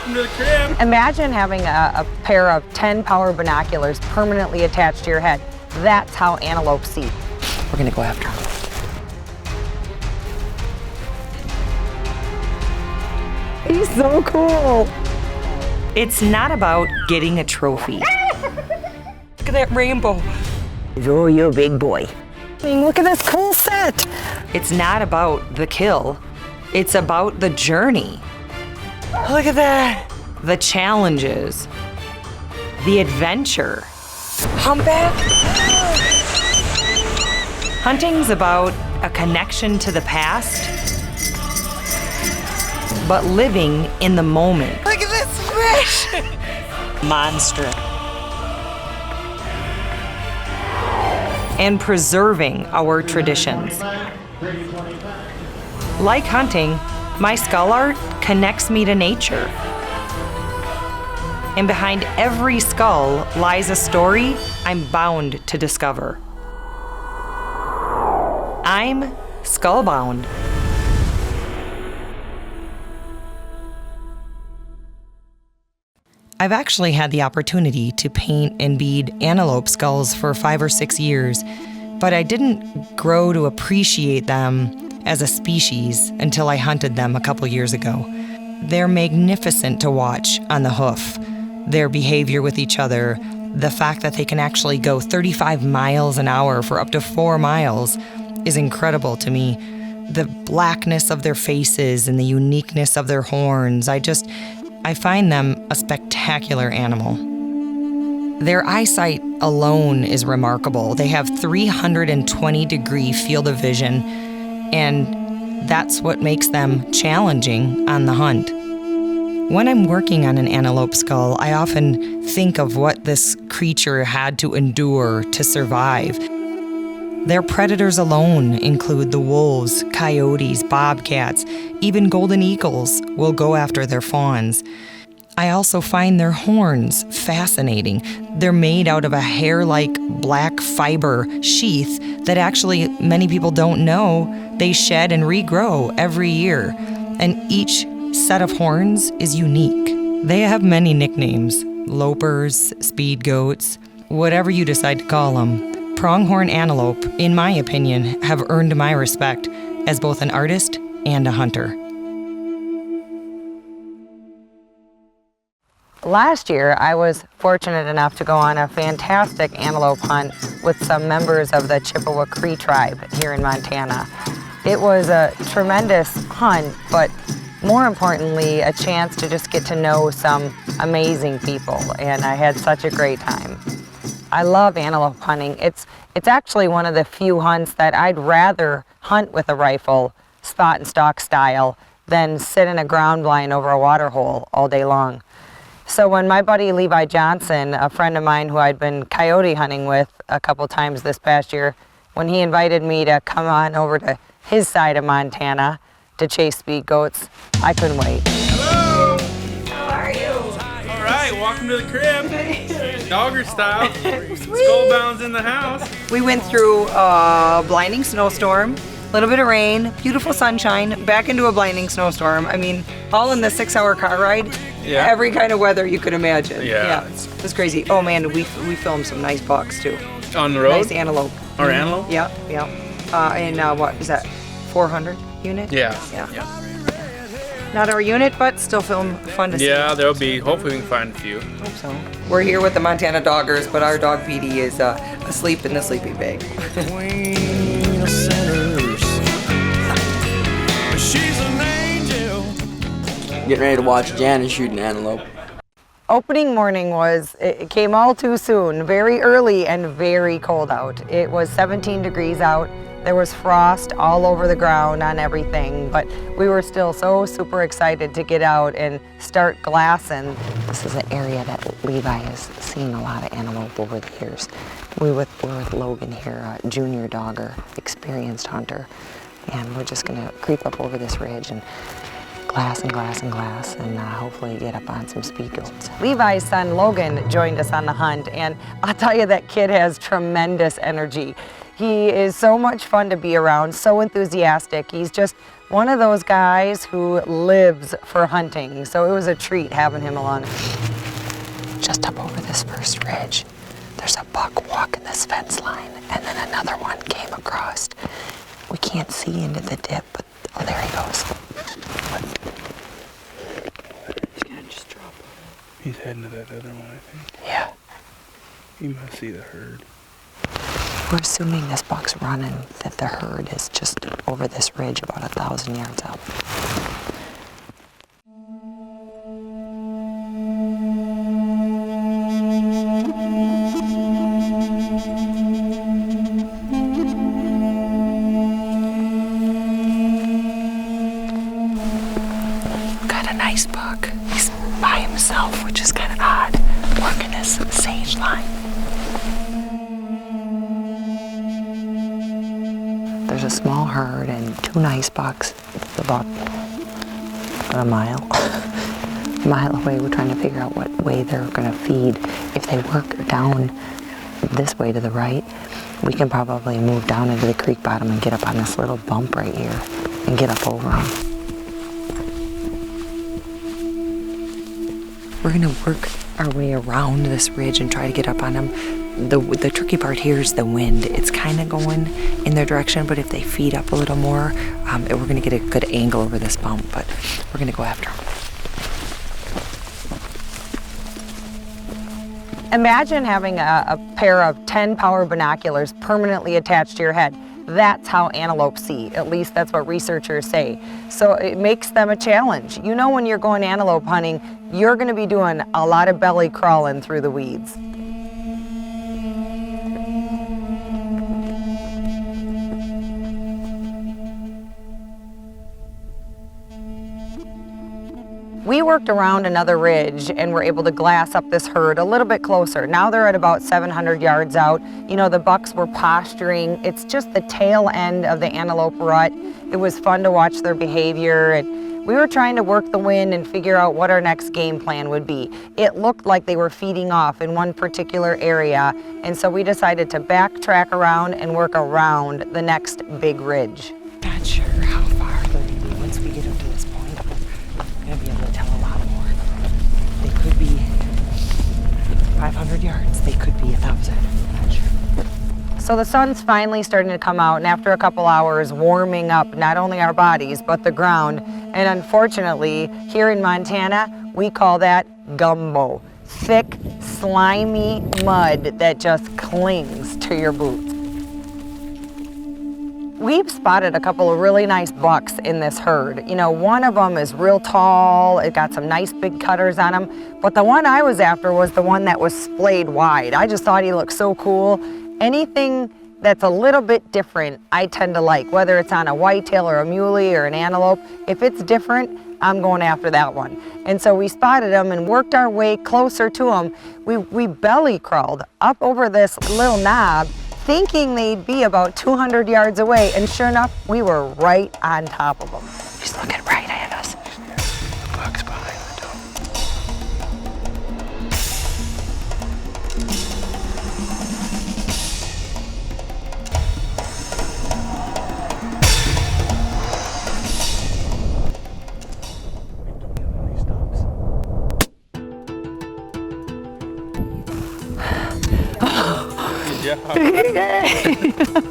welcome to the crib. Imagine having a pair of 10-power binoculars permanently attached to your head. That's how antelope see. We're gonna go after them. He's so cool. It's not about getting a trophy. Look at that rainbow. Oh, you're a big boy. I mean, look at this cool set. It's not about the kill. It's about the journey. Look at that. The challenges. The adventure. Humpback. Hunting's about a connection to the past, but living in the moment. Look at this fish! Monster. And preserving our traditions. Like hunting, my skull art connects me to nature. And behind every skull lies a story I'm bound to discover. I'm skullbound. I've actually had the opportunity to paint and bead antelope skulls for 5 or 6 years, but I didn't grow to appreciate them as a species until I hunted them a couple years ago. They're magnificent to watch on the hoof. Their behavior with each other, the fact that they can actually go 35 miles an hour for up to 4 miles is incredible to me. The blackness of their faces and the uniqueness of their horns, I find them a spectacular animal. Their eyesight alone is remarkable. They have 320-degree field of vision, and that's what makes them challenging on the hunt. When I'm working on an antelope skull, I often think of what this creature had to endure to survive. Their predators alone include the wolves, coyotes, bobcats, even golden eagles will go after their fawns. I also find their horns fascinating. They're made out of a hair-like black fiber sheath that actually many people don't know they shed and regrow every year. And each set of horns is unique. They have many nicknames: lopers, speedgoats, whatever you decide to call them. Pronghorn antelope, in my opinion, have earned my respect as both an artist and a hunter. Last year, I was fortunate enough to go on a fantastic antelope hunt with some members of the Chippewa Cree tribe here in Montana. It was a tremendous hunt, but more importantly, a chance to just get to know some amazing people, and I had such a great time. I love antelope hunting. It's actually one of the few hunts that I'd rather hunt with a rifle, spot and stalk style, than sit in a ground blind over a water hole all day long. So when my buddy Levi Johnson, a friend of mine who I'd been coyote hunting with a couple times this past year, when he invited me to come on over to his side of Montana to chase speed goats, I couldn't wait. Hello! How are you? All right, welcome to the crib. Dogger style. Skullbound's in the house. We went through a blinding snowstorm, a little bit of rain, beautiful sunshine, back into a blinding snowstorm. I mean, all in the 6-hour car ride. Yeah. Every kind of weather you could imagine. Yeah. It was crazy. Oh man, we filmed some nice bucks too. On the road? Nice antelope. Or antelope? Yeah. And what is that? 400 unit? Yeah. Not our unit, but still fun to see. Yeah, there'll be. Hopefully we can find a few. Hope so. We're here with the Montana Doggers, but our dog Petey is asleep in the sleeping bag. Getting ready to watch Jana shoot an antelope. Opening morning it came all too soon, very early and very cold out. It was 17 degrees out. There was frost all over the ground on everything, but we were still so super excited to get out and start glassing. This is an area that Levi has seen a lot of antelope over the years. We're with Logan here, a junior dogger, experienced hunter, and we're just gonna creep up over this ridge and glass and glass and glass, and hopefully get up on some speedgoats. Levi's son Logan joined us on the hunt, and I'll tell you, that kid has tremendous energy. He is so much fun to be around, so enthusiastic. He's just one of those guys who lives for hunting, so it was a treat having him along. Just up over this first ridge, there's a buck walking this fence line, and then another one came across. We can't see into the dip, but oh, there he goes. He's gonna just drop. He's heading to that other one, I think. Yeah. He must see the herd. We're assuming this buck's running, that the herd is just over this ridge about 1,000 yards up. Got a nice buck. He's by himself, which is kind of odd, working this sage line. There's a small herd and 2 nice bucks about a mile. A mile away. We're trying to figure out what way they're going to feed. If they work down this way to the right, we can probably move down into the creek bottom and get up on this little bump right here and get up over them. We're going to work our way around this ridge and try to get up on them. The tricky part here is the wind. It's kind of going in their direction, but if they feed up a little more, we're going to get a good angle over this bump, but we're going to go after them. Imagine having a pair of 10-power binoculars permanently attached to your head. That's how antelope see. At least that's what researchers say. So it makes them a challenge. You know, when you're going antelope hunting, you're going to be doing a lot of belly crawling through the weeds. We worked around another ridge and were able to glass up this herd a little bit closer. Now they're at about 700 yards out. You know, the bucks were posturing. It's just the tail end of the antelope rut. It was fun to watch their behavior, and we were trying to work the wind and figure out what our next game plan would be. It looked like they were feeding off in one particular area, and so we decided to backtrack around and work around the next big ridge. Not sure how far they're going to be once we get up to this point. We're going to be able to tell a lot more. They could be 500 yards. They could be 1,000. Not sure. So the sun's finally starting to come out, and after a couple hours warming up not only our bodies but the ground, and unfortunately here in Montana we call that gumbo. Thick, slimy mud that just clings to your boots. We've spotted a couple of really nice bucks in this herd. You know, one of them is real tall, it got some nice big cutters on him, but the one I was after was the one that was splayed wide. I just thought he looked so cool. Anything that's a little bit different, I tend to like, whether it's on a whitetail or a muley or an antelope. If it's different, I'm going after that one. And so we spotted him and worked our way closer to him. We belly crawled up over this little knob, thinking they'd be about 200 yards away, and sure enough, we were right on top of them. He's looking right at us. The buck's behind the dome.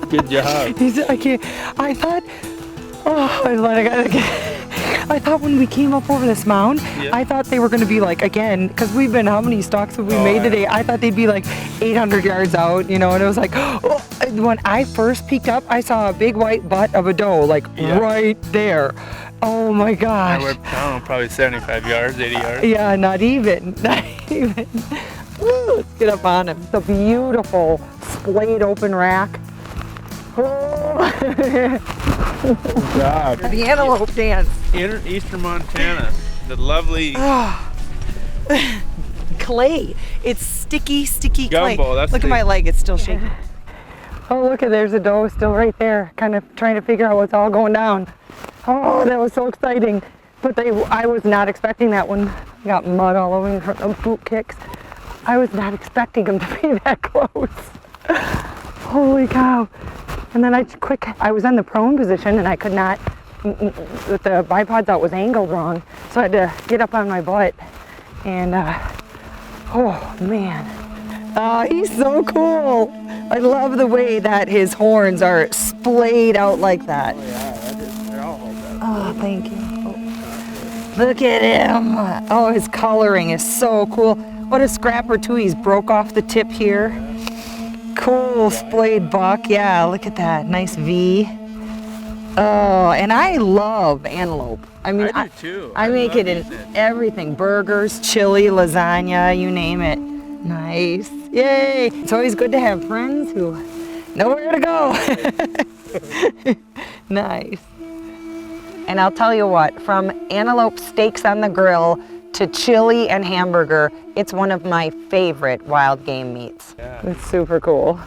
Good job. I thought when we came up over this mound, Yeah. I thought they were going to be like, again, because we've been, how many stalks have we made today? I thought they'd be like 800 yards out, you know, and it was like, oh, when I first peeked up, I saw a big white butt of a doe, like right there. Oh my gosh. We're, I don't know, probably 75 yards, 80 yards. Yeah, not even. Woo, let's get up on him. It's a beautiful splayed open rack. Oh. Good job. The antelope dance. Eastern Montana, the lovely Clay. It's sticky clay. Gumbo, that's Look the- at my leg, it's still shaking. Oh, look, there's a doe still right there, kind of trying to figure out what's all going down. Oh, that was so exciting. But I was not expecting that one. Got mud all over me from those boot kicks. I was not expecting them to be that close. Holy cow. And then I was in the prone position and I could not, with the bipods out was angled wrong. So I had to get up on my butt and, oh man. Oh, he's so cool. I love the way that his horns are splayed out like that. Oh yeah, they're all like that. Oh, thank you. Oh. Look at him. Oh, his coloring is so cool. What a scrapper too. He's broke off the tip here. Cool splayed buck. Yeah, look at that. Nice V. Oh, and I love antelope. I mean, I do too. I make it in eating it. everything. Burgers, chili, lasagna, you name it. Nice. Yay. It's always good to have friends who know where to go. Nice. And I'll tell you what, from antelope steaks on the grill to chili and hamburger, it's one of my favorite wild game meats. Yeah. It's super cool.